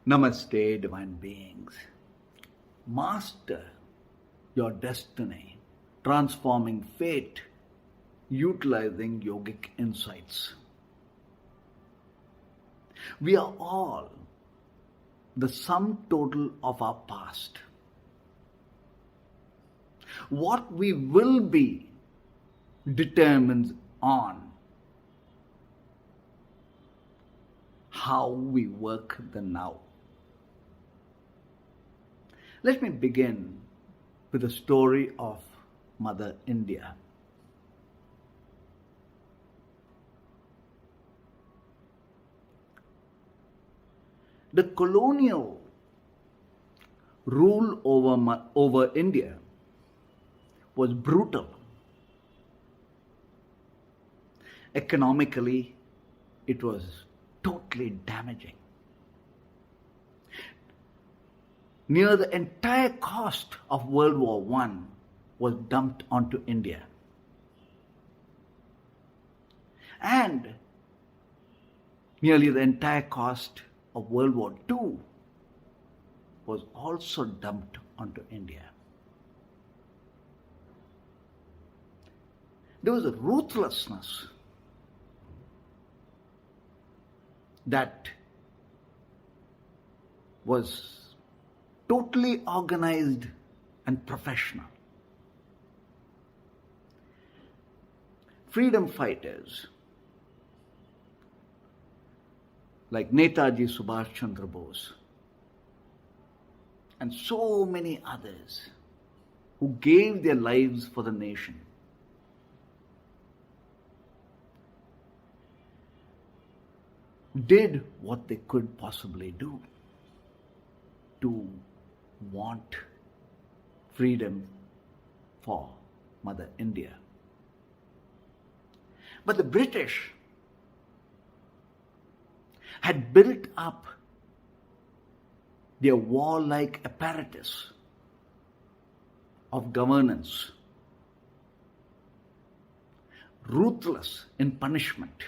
Namaste, divine beings. Master your destiny, transforming fate, utilizing yogic insights. We are all the sum total of our past. What we will be determines on how we work the now. Let me begin with the story of Mother India. The colonial rule over India was brutal. Economically, it was totally damaging. Near the entire cost of World War I was dumped onto India. And nearly the entire cost of World War II was also dumped onto India. There was a ruthlessness that was totally organized and professional. Freedom fighters like Nandhiji Subhash Chandra Bose and so many others who gave their lives for the nation did what they could possibly do to want freedom for Mother India. But the British had built up their warlike apparatus of governance, ruthless in punishment.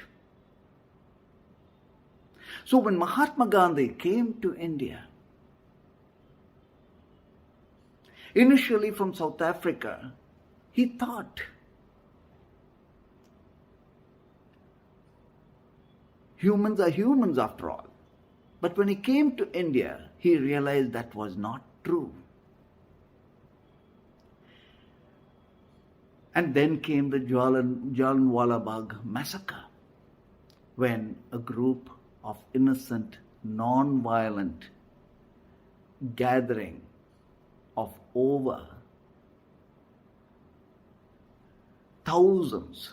So when Mahatma Gandhi came to India, initially from South Africa, he thought humans are humans after all. But when he came to India, he realized that was not true. And then came the Jallianwala Bagh massacre, when a group of innocent, non-violent gathering of over thousands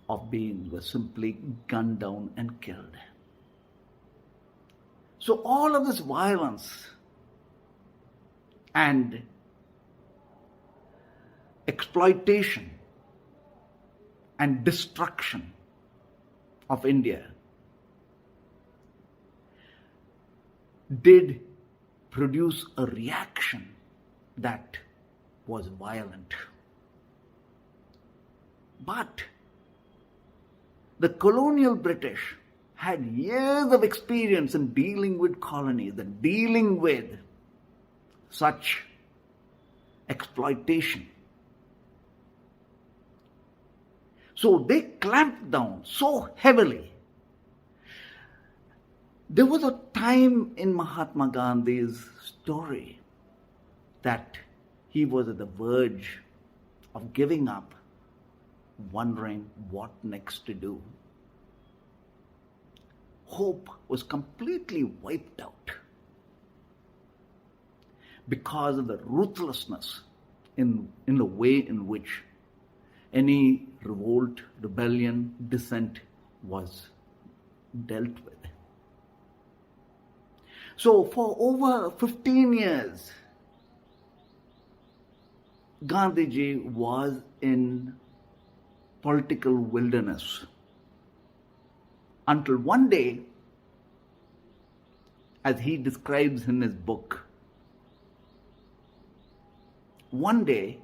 of beings were simply gunned down and killed. So all of this violence and exploitation and destruction of India did produce a reaction that was violent. But the colonial British had years of experience in dealing with colonies and dealing with such exploitation. So they clamped down so heavily. There was a time in Mahatma Gandhi's story that he was at the verge of giving up, wondering what next to do. Hope was completely wiped out because of the ruthlessness in the way in which any revolt, rebellion, dissent was dealt with. So for over 15 years, Gandhiji was in political wilderness until one day, as he describes in his book, one day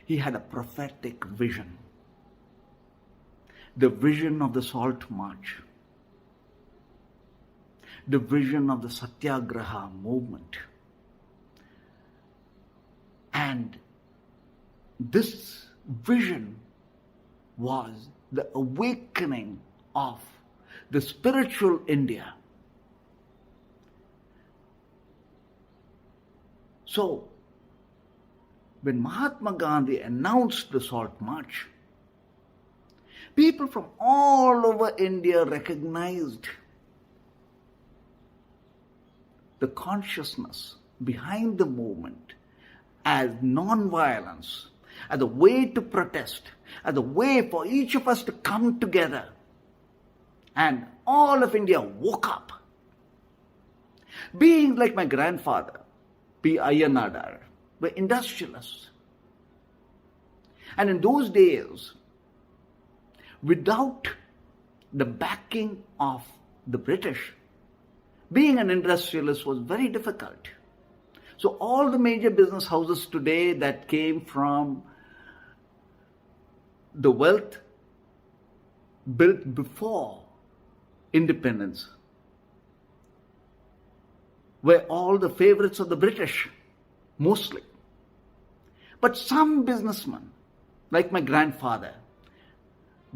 he had a prophetic vision, the vision of the Salt March. the vision of the Satyagraha movement. And this vision was the awakening of the spiritual India. So, when Mahatma Gandhi announced the Salt March, people from all over India recognized the consciousness behind the movement as non-violence, as a way to protest, as a way for each of us to come together. And all of India woke up. Beings like my grandfather, P. Ayyanadar, were industrialists. And in those days, without the backing of the British, being an industrialist was very difficult. So all the major business houses today that came from the wealth built before independence were all the favorites of the British, mostly. But some businessmen, like my grandfather,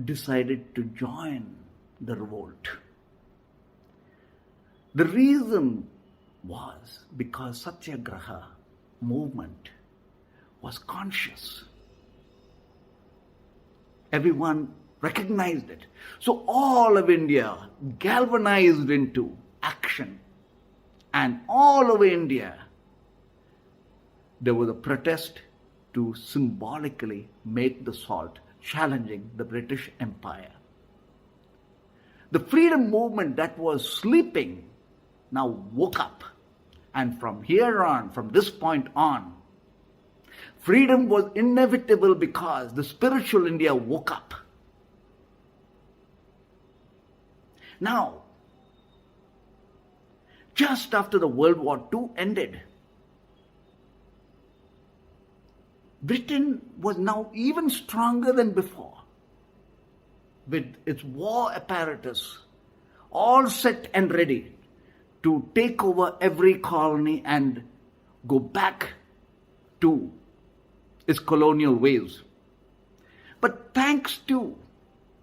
decided to join the revolt. The reason was because Satyagraha movement was conscious. Everyone recognized it. So all of India galvanized into action. And all over India, there was a protest to symbolically make the salt, challenging the British Empire. The freedom movement that was sleeping now woke up. And from here on, from this point on, freedom was inevitable because the spiritual India woke up. Now, just after the World War II ended, Britain was now even stronger than before, with its war apparatus all set and ready to take over every colony and go back to its colonial ways. But thanks to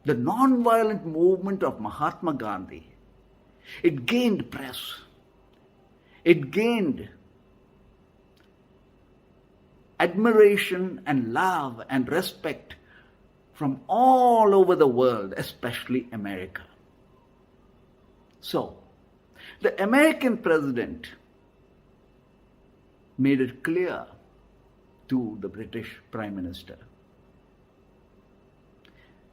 the non-violent movement of Mahatma Gandhi, it gained press. It gained admiration and love and respect from all over the world, especially America. So, the American president made it clear to the British Prime Minister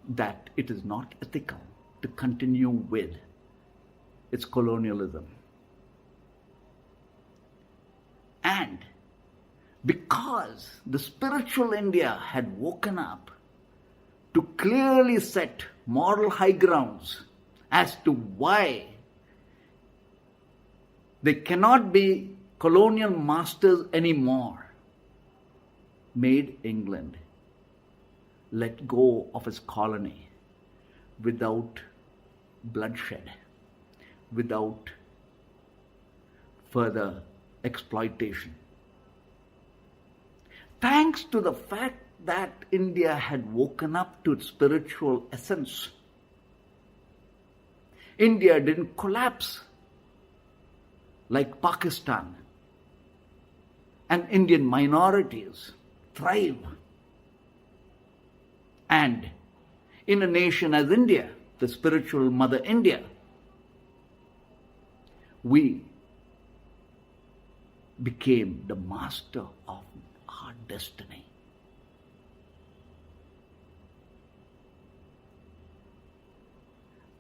that it is not ethical to continue with its colonialism. And because the spiritual India had woken up to clearly set moral high grounds as to why they cannot be colonial masters anymore, made England let go of its colony without bloodshed, without further exploitation. Thanks to the fact that India had woken up to its spiritual essence, India didn't collapse like Pakistan, and Indian minorities thrive. And in a nation as India, the spiritual mother India, we became the master of our destiny.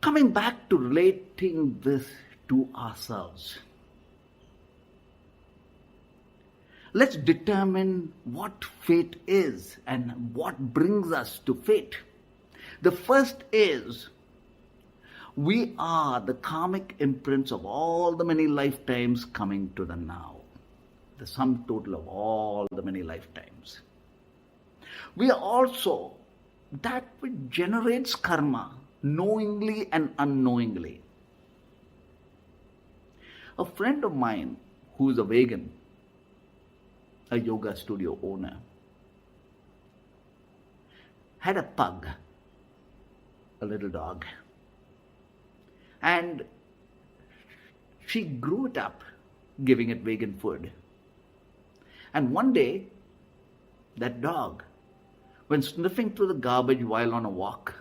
Coming back to relating this to ourselves, let's determine what fate is and what brings us to fate. The first is, we are the karmic imprints of all the many lifetimes coming to the now. The sum total of all the many lifetimes. We are also that which generates karma knowingly and unknowingly. A friend of mine who is a vegan, a yoga studio owner, had a pug, a little dog, and she grew it up giving it vegan food. And one day, that dog went sniffing through the garbage while on a walk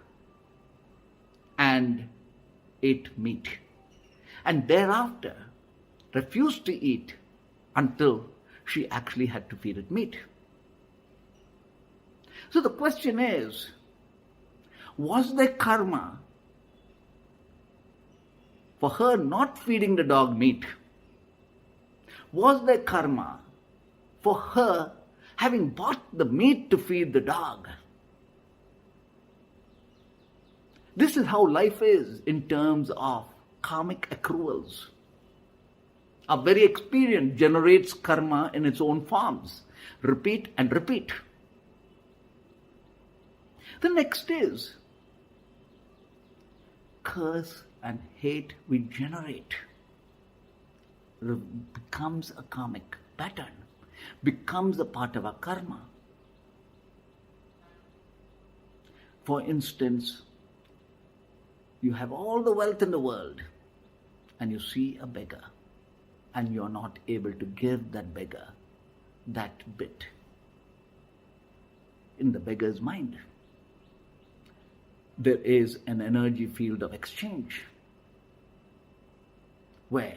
and ate meat. And thereafter, refused to eat until she actually had to feed it meat. So the question is, was there karma for her not feeding the dog meat? Was there karma for her having bought the meat to feed the dog? This is how life is in terms of karmic accruals. Our very experience generates karma in its own forms. Repeat and repeat. The next is curse and hate we generate becomes a karmic pattern, becomes a part of our karma. For instance, you have all the wealth in the world and you see a beggar and you are not able to give that beggar that bit. In the beggar's mind, there is an energy field of exchange where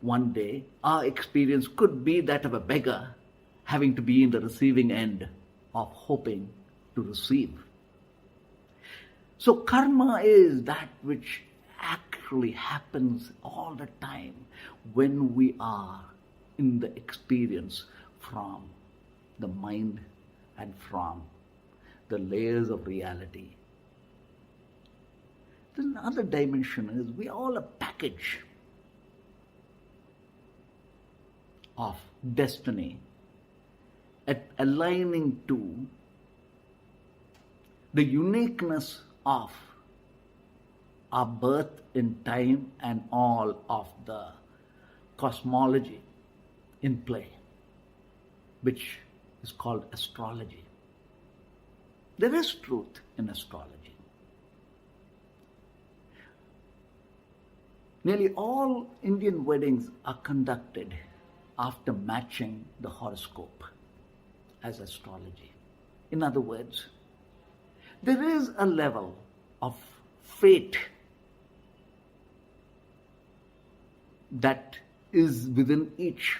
one day our experience could be that of a beggar having to be in the receiving end of hoping to receive. So karma is that which actually happens all the time when we are in the experience from the mind and from the layers of reality. Then another dimension is we are all a package of destiny aligning to the uniqueness of our birth in time and all of the cosmology in play, which is called astrology. There is truth in astrology. Nearly all Indian weddings are conducted after matching the horoscope as astrology. In other words, there is a level of fate that is within each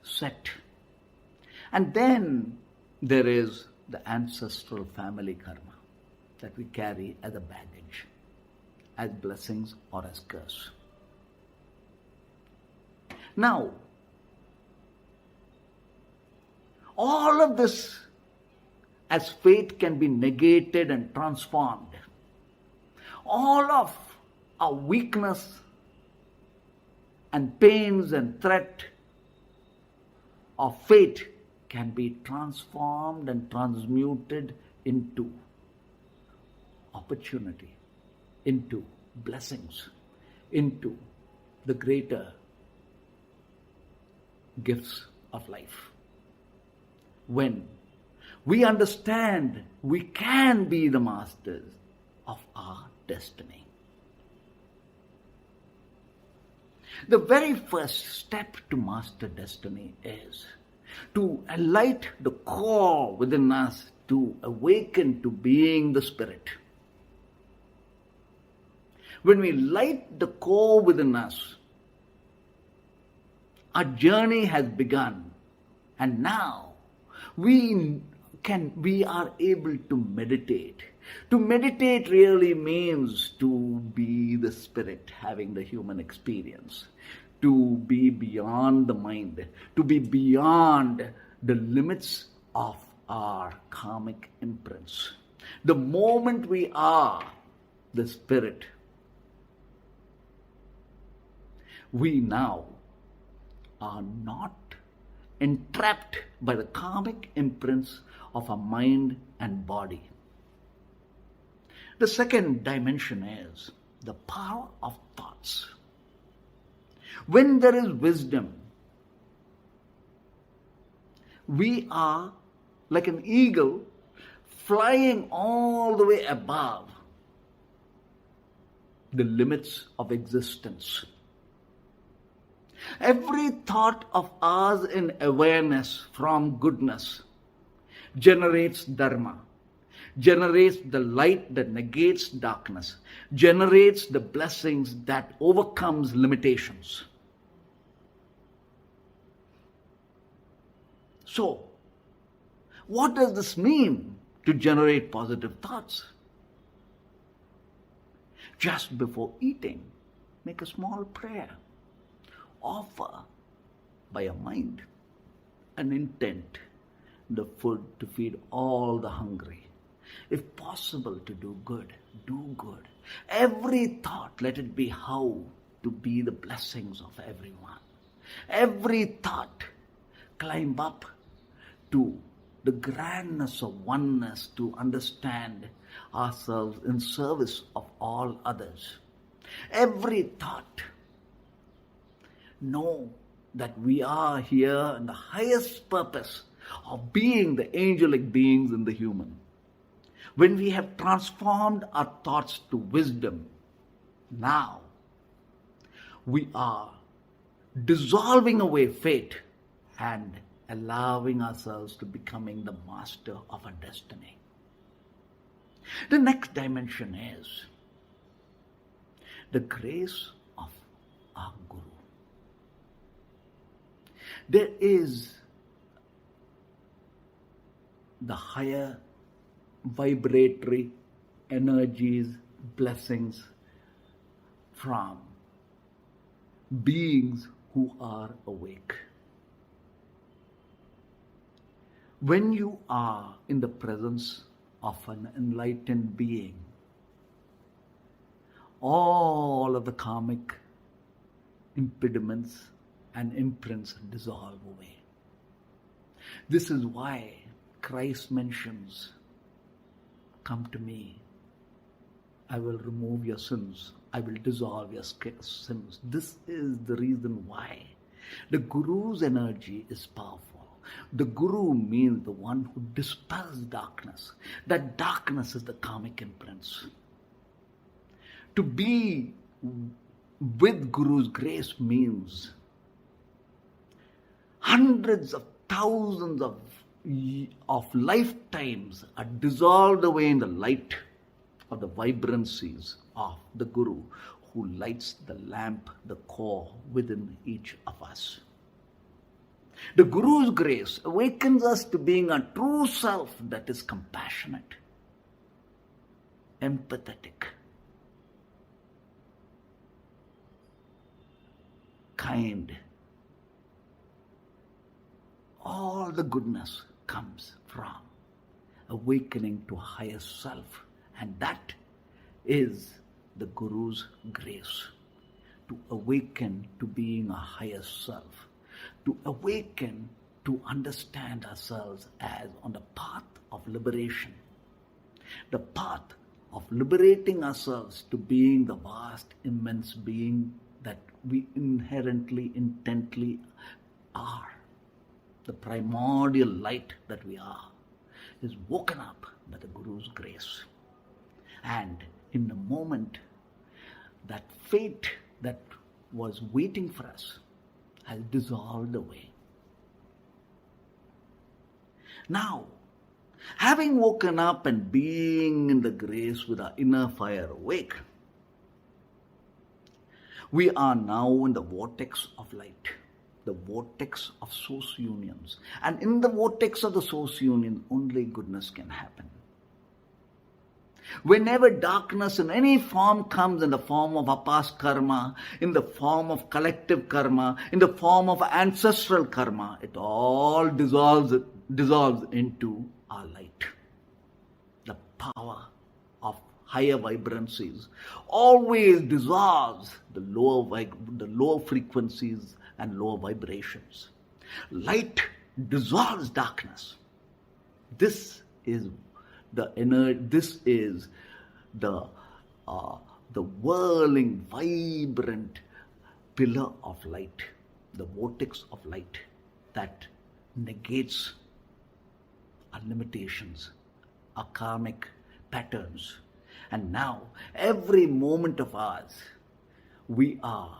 set. And then there is the ancestral family karma that we carry as a baggage, as blessings or as curse. Now, all of this as fate can be negated and transformed. All of our weakness and pains and threat of fate can be transformed and transmuted into opportunity, into blessings, into the greater gifts of life. When we understand we can be the masters of our destiny. The very first step to master destiny is to enlight the core within us, to awaken to being the spirit. When we light the core within us, our journey has begun, and now we are able to meditate. To meditate really means to be the spirit having the human experience, to be beyond the mind, to be beyond the limits of our karmic imprints. The moment we are the spirit, we now are not entrapped by the karmic imprints of our mind and body. The second dimension is the power of thoughts. When there is wisdom, we are like an eagle flying all the way above the limits of existence. Every thought of ours in awareness from goodness generates dharma, generates the light that negates darkness, generates the blessings that overcomes limitations. So, what does this mean to generate positive thoughts? Just before eating, make a small prayer. Offer by your mind an intent, the food to feed all the hungry. If possible to do good, do good. Every thought, let it be how to be the blessings of everyone. Every thought, climb up to the grandness of oneness, to understand ourselves in service of all others. Every thought, know that we are here in the highest purpose of being the angelic beings in the human. When we have transformed our thoughts to wisdom, now we are dissolving away fate and allowing ourselves to becoming the master of our destiny. The next dimension is the grace of our Guru. There is the higher vibratory energies, blessings from beings who are awake. When you are in the presence of an enlightened being, all of the karmic impediments and imprints dissolve away. This is why Christ mentions, come to me, I will remove your sins, I will dissolve your sins. This is the reason why the Guru's energy is powerful. The Guru means the one who dispels darkness. That darkness is the karmic imprints. To be with Guru's grace means hundreds of thousands of lifetimes are dissolved away in the light of the vibrancies of the Guru who lights the lamp, the core within each of us. The Guru's grace awakens us to being a true self that is compassionate, empathetic, kind. All the goodness comes from awakening to a higher self, and that is the Guru's grace, to awaken to being a higher self, to awaken to understand ourselves as on the path of liberation, the path of liberating ourselves to being the vast, immense being that we inherently, intently are. The primordial light that we are is woken up by the Guru's grace. And in the moment, that fate that was waiting for us has dissolved away. Now, having woken up and being in the grace with our inner fire awake, we are now in the vortex of light, the vortex of source unions. And in the vortex of the source union, only goodness can happen. Whenever darkness in any form comes, in the form of our past karma, in the form of collective karma, in the form of ancestral karma, it all dissolves into our light. The power of higher vibrancies always dissolves the lower frequencies and lower vibrations. Light dissolves darkness. This is the whirling, vibrant pillar of light, the vortex of light that negates our limitations, our karmic patterns. And now, every moment of ours, we are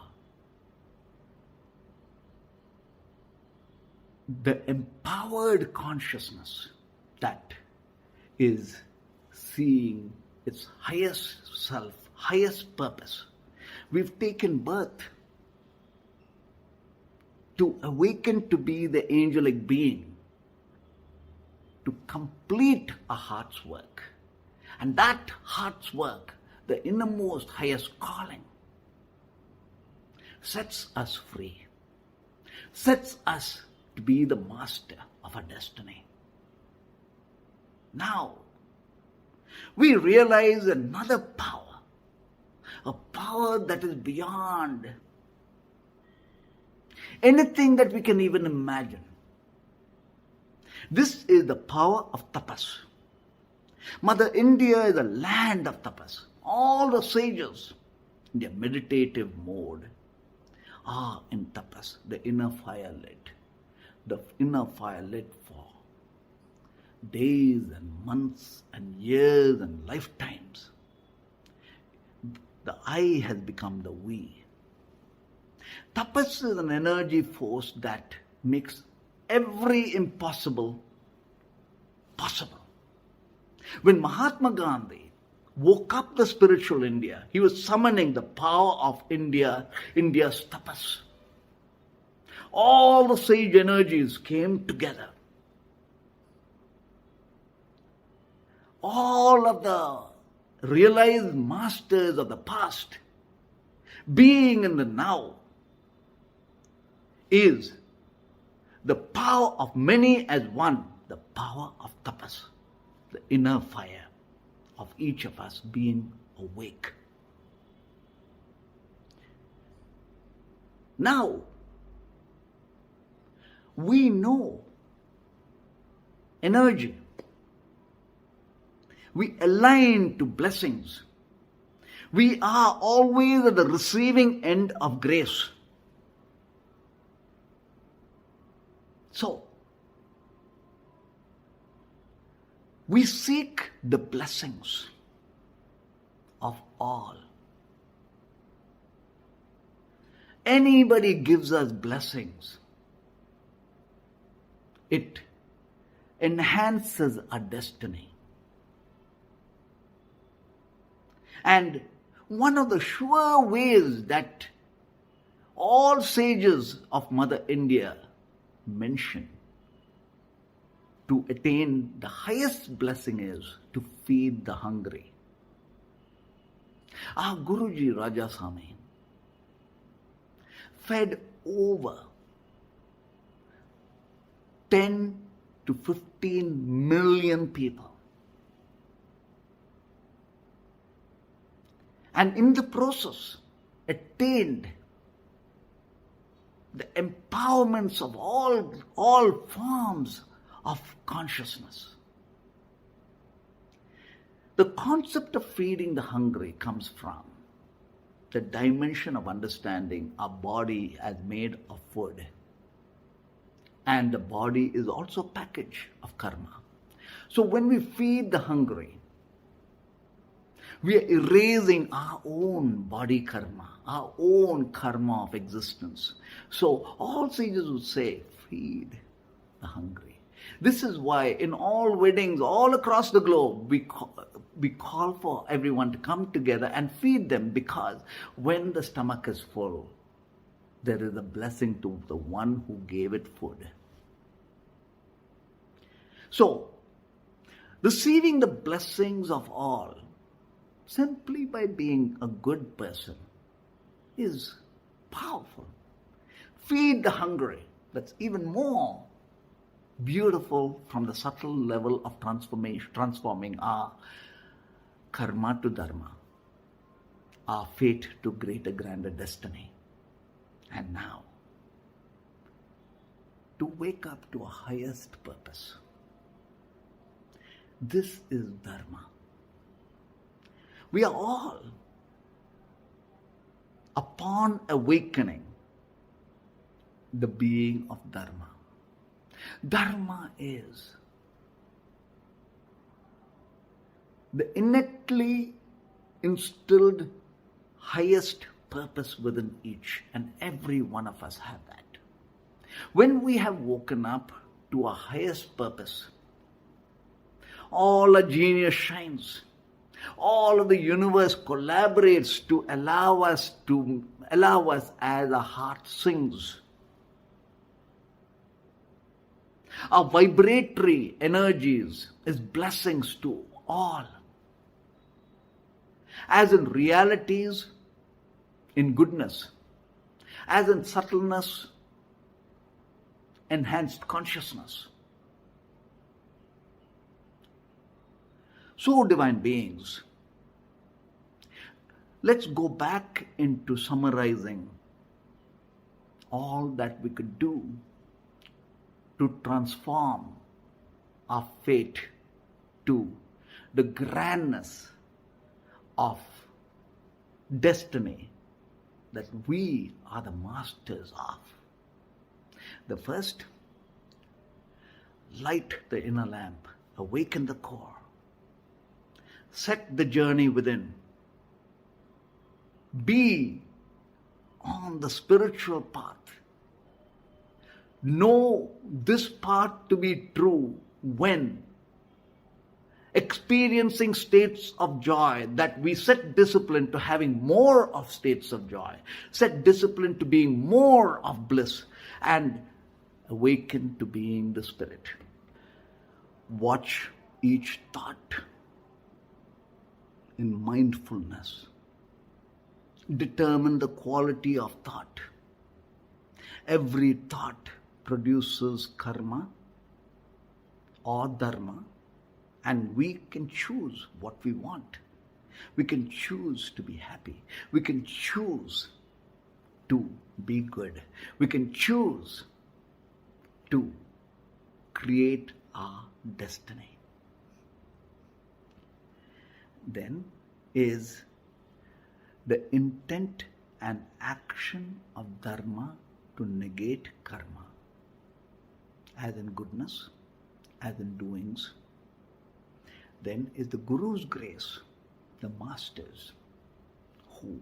the empowered consciousness that is seeing its highest self, highest purpose. We've taken birth to awaken to be the angelic being, to complete our heart's work. And that heart's work, the innermost, highest calling, sets us free, sets us to be the master of our destiny. Now, we realize another power, a power that is beyond anything that we can even imagine. This is the power of tapas. Mother India is a land of tapas. All the sages in their meditative mode are in tapas, the inner fire lit. The inner fire lit for days and months and years and lifetimes. The I has become the we. Tapas is an energy force that makes every impossible possible. When Mahatma Gandhi woke up the spiritual India, he was summoning the power of India's tapas. All the sage energies came together. All of the realized masters of the past, being in the now, is the power of many as one, the power of tapas, the inner fire of each of us being awake. Now, we know energy. We align to blessings. We are always at the receiving end of grace. So, we seek the blessings of all. Anybody gives us blessings, it enhances our destiny. And one of the sure ways that all sages of Mother India mention to attain the highest blessing is to feed the hungry. Our Guruji Rajaswami fed over 10 to 15 million people. And in the process, attained the empowerments of all forms of consciousness. The concept of feeding the hungry comes from the dimension of understanding our body as made of food. And the body is also a package of karma. So when we feed the hungry, we are erasing our own body karma, our own karma of existence. So all sages would say, feed the hungry. This is why in all weddings all across the globe, we call for everyone to come together and feed them, because when the stomach is full, there is a blessing to the one who gave it food. So, receiving the blessings of all simply by being a good person is powerful. Feed the hungry. That's even more beautiful from the subtle level of transforming our karma to dharma, our fate to greater, grander destiny. And now, to wake up to a highest purpose. This is dharma. We are all a upon awakening, the being of Dharma. Dharma is the innately instilled highest purpose within each and every one of us have that. When we have woken up to our highest purpose, all our genius shines. All of the universe collaborates to allow us as our heart sings. Our vibratory energies is blessings to all. As in realities, in goodness, as in subtleness, enhanced consciousness. So, divine beings, let's go back into summarizing all that we could do to transform our fate to the grandness of destiny that we are the masters of. The first, light the inner lamp, awaken the core, set the journey within, be on the spiritual path. Know this path to be true when experiencing states of joy, that we set discipline to having more of states of joy, set discipline to being more of bliss, and awaken to being the spirit. Watch each thought in mindfulness. Determine the quality of thought. Every thought produces karma or dharma, and we can choose what we want. We can choose to be happy. We can choose to be good. We can choose to create our destiny. Then is the intent and action of dharma to negate karma, as in goodness, as in doings. Then is the Guru's grace, the masters who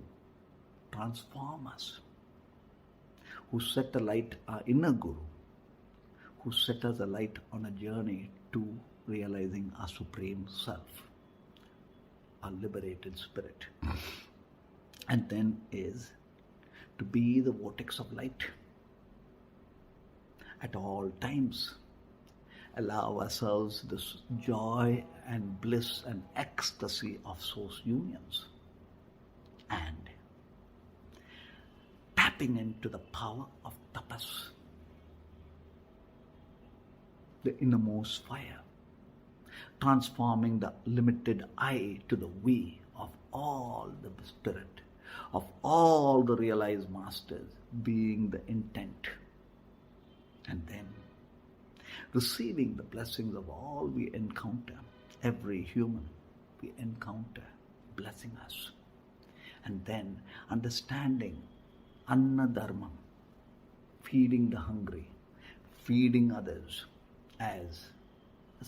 transform us, who set alight our inner Guru, who set us alight on a journey to realizing our supreme self, our liberated spirit. And then is to be the vortex of light at all times. Allow ourselves this joy and bliss and ecstasy of source unions, and tapping into the power of tapas, the innermost fire, transforming the limited I to the we of all the spirit, of all the realized masters, being the intent. And then receiving the blessings of all we encounter, every human we encounter blessing us. And then understanding Anna Dharmam, feeding the hungry, feeding others, as a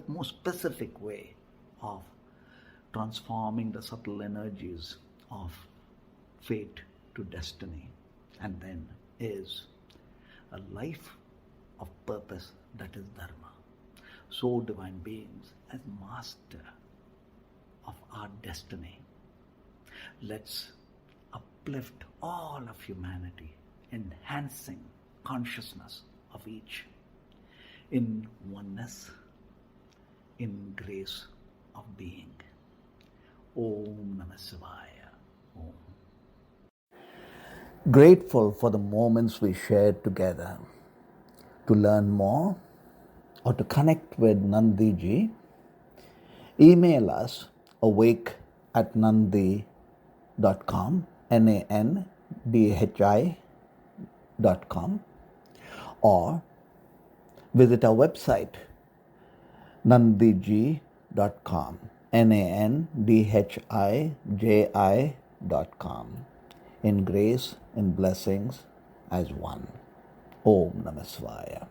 more specific way of transforming the subtle energies of fate to destiny. And then is a life of purpose, that is dharma. So, divine beings, as master of our destiny, let's uplift all of humanity, enhancing consciousness of each in oneness, in grace of being. Om Namah Shivaya. Om. Grateful for the moments we shared together. To learn more or to connect with Nandhiji, email us awake@nandhi.com, NANDHI.com, or visit our website nandhiji.com, NANDHIJI.com. in grace, in blessings as one. Om Namah Shivaya.